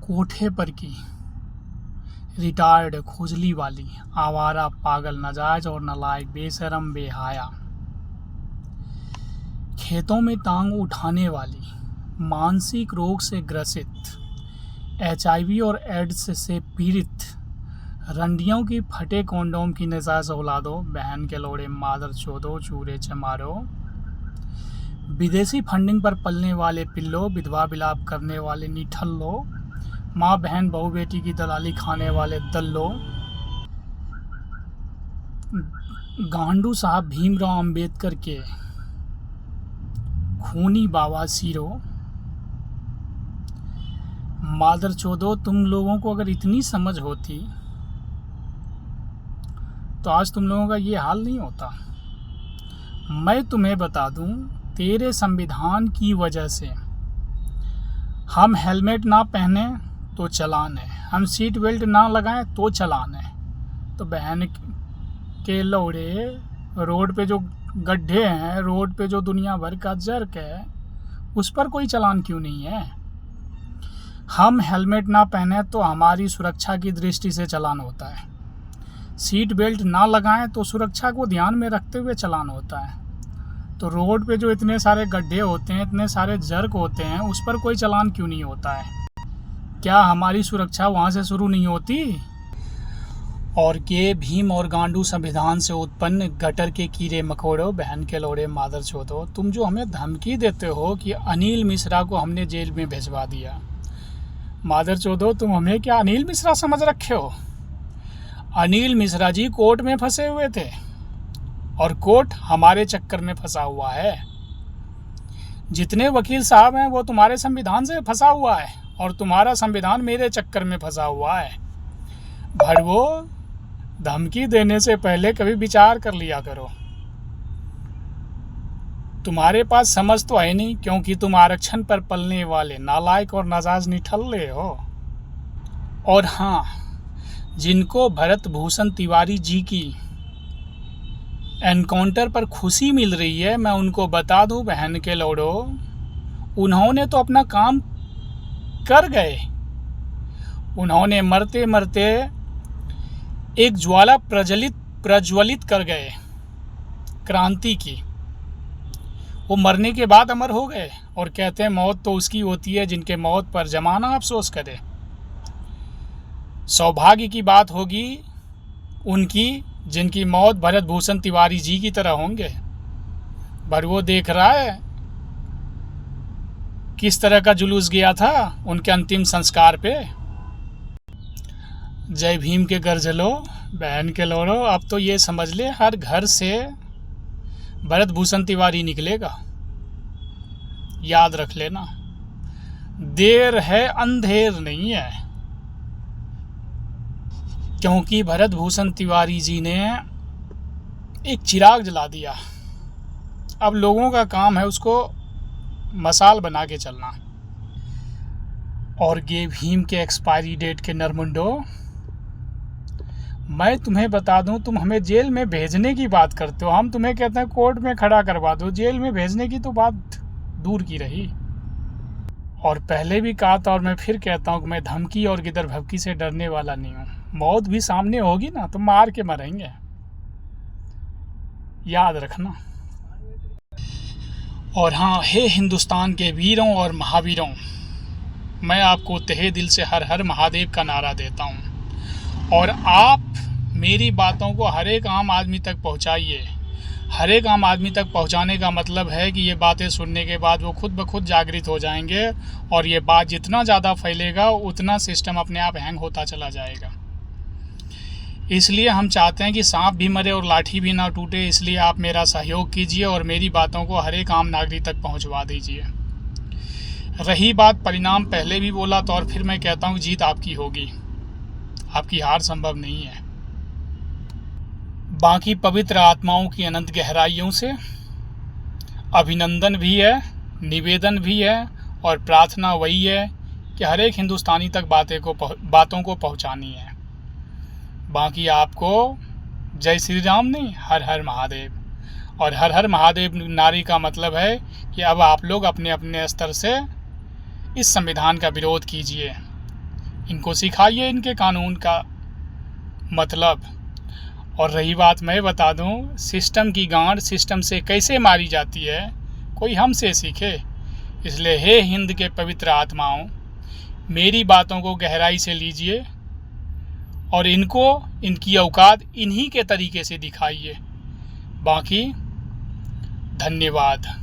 कोठे पर की रिटायर्ड खुजली वाली, आवारा, पागल, नाजायज और नालायक, बेशरम, बेहाया, खेतों में टांग उठाने वाली, मानसिक रोग से ग्रसित, HIV और एड्स से पीड़ित, रंडियों की फटे कॉन्डोम की नजायज औलादो, बहन के लोड़े, मादर चोदो, चूरे चमारो, विदेशी फंडिंग पर पलने वाले पिल्लो, विधवा विलाप करने वाले निठल्लो, माँ बहन बहू बेटी की दलाली खाने वाले दल्लो, गांडू साहब भीमराव अंबेडकर के खूनी बावासीरो, मादर चोदो, तुम लोगों को अगर इतनी समझ होती तो आज तुम लोगों का ये हाल नहीं होता। मैं तुम्हें बता दूं, तेरे संविधान की वजह से हम हेलमेट ना पहने तो चालान है, हम सीट बेल्ट ना लगाएं तो चालान है। तो बहन के लौड़े, रोड पे जो गड्ढे हैं, रोड पे जो दुनिया भर का जर्क है, उस पर कोई चालान क्यों नहीं है? हम हेलमेट ना पहने तो हमारी सुरक्षा की दृष्टि से चालान होता है, सीट बेल्ट ना लगाएं तो सुरक्षा को ध्यान में रखते हुए चालान होता है। तो रोड पे जो इतने सारे गड्ढे होते हैं, इतने सारे जर्क होते हैं, उस पर कोई चालान क्यों नहीं होता है? क्या हमारी सुरक्षा वहाँ से शुरू नहीं होती? और के भीम और गांडू संविधान से उत्पन्न गटर के कीड़े मकोड़ों, बहन के लोड़े, मादर चोदो, तुम जो हमें धमकी देते हो कि अनिल मिश्रा को हमने जेल में भिजवा दिया। मादर चोदो, तुम हमें क्या अनिल मिश्रा समझ रखे हो? अनिल मिश्रा जी कोर्ट में फंसे हुए थे और कोर्ट हमारे चक्कर में फंसा हुआ है। जितने वकील साहब हैं वो तुम्हारे संविधान से फंसा हुआ है और तुम्हारा संविधान मेरे चक्कर में फंसा हुआ है। भड़वो, धमकी देने से पहले कभी विचार कर लिया करो। तुम्हारे पास समझ तो है नहीं, क्योंकि तुम आरक्षण पर पलने वाले नालायक और नाजायज निठल्ले हो। और हाँ, जिनको भरत भूषण तिवारी जी की एनकाउंटर पर खुशी मिल रही है, मैं उनको बता दूं, बहन के लौड़ो, उन्होंने तो अपना काम कर गए। उन्होंने मरते मरते एक ज्वाला प्रज्वलित कर गए क्रांति की। वो मरने के बाद अमर हो गए और कहते हैं मौत तो उसकी होती है जिनके मौत पर जमाना अफसोस करे। सौभाग्य की बात होगी उनकी जिनकी मौत भरत भूषण तिवारी जी की तरह होंगे। पर वो देख रहा है किस तरह का जुलूस गया था उनके अंतिम संस्कार पे। जय भीम के गर्जलो, बहन के लोड़ो, अब तो ये समझ ले हर घर से भरत भूषण तिवारी निकलेगा। याद रख लेना, देर है अंधेर नहीं है, क्योंकि भरत भूषण तिवारी जी ने एक चिराग जला दिया। अब लोगों का काम है उसको मसाल बना के चलना। और गे भीम के एक्सपायरी डेट के नरमुंडो, मैं तुम्हें बता दूं, तुम हमें जेल में भेजने की बात करते हो, हम तुम्हें कहते हैं कोर्ट में खड़ा करवा दो। जेल में भेजने की तो बात दूर की रही। और पहले भी कहा था और मैं फिर कहता हूं कि मैं धमकी और गिदर भभकी से डरने वाला नहीं हूं। मौत भी सामने होगी ना तो मार के मरेंगे, याद रखना। और हाँ, हे हिंदुस्तान के वीरों और महावीरों, मैं आपको तहे दिल से हर हर महादेव का नारा देता हूँ। और आप मेरी बातों को हर एक आम आदमी तक पहुँचाइए। हर एक आम आदमी तक पहुँचाने का मतलब है कि ये बातें सुनने के बाद वो खुद ब खुद जागृत हो जाएंगे और ये बात जितना ज़्यादा फैलेगा उतना सिस्टम अपने आप हैंग होता चला जाएगा। इसलिए हम चाहते हैं कि सांप भी मरे और लाठी भी ना टूटे। इसलिए आप मेरा सहयोग कीजिए और मेरी बातों को हर एक आम नागरिक तक पहुंचवा दीजिए। रही बात परिणाम, पहले भी बोला तो और फिर मैं कहता हूं, जीत आपकी होगी, आपकी हार संभव नहीं है। बाकी पवित्र आत्माओं की अनंत गहराइयों से अभिनंदन भी है, निवेदन भी है और प्रार्थना वही है कि हर एक हिंदुस्तानी तक बातों को पहुंचानी है। बाकी आपको जय श्री राम नहीं, हर हर महादेव। और हर हर महादेव नारी का मतलब है कि अब आप लोग अपने अपने स्तर से इस संविधान का विरोध कीजिए। इनको सिखाइए इनके कानून का मतलब। और रही बात, मैं बता दूं, सिस्टम की गांड सिस्टम से कैसे मारी जाती है, कोई हमसे सीखे। इसलिए हे हिंद के पवित्र आत्माओं, मेरी बातों को गहराई से लीजिए और इनको इनकी औकात इन्हीं के तरीके से दिखाइए। बाकी धन्यवाद।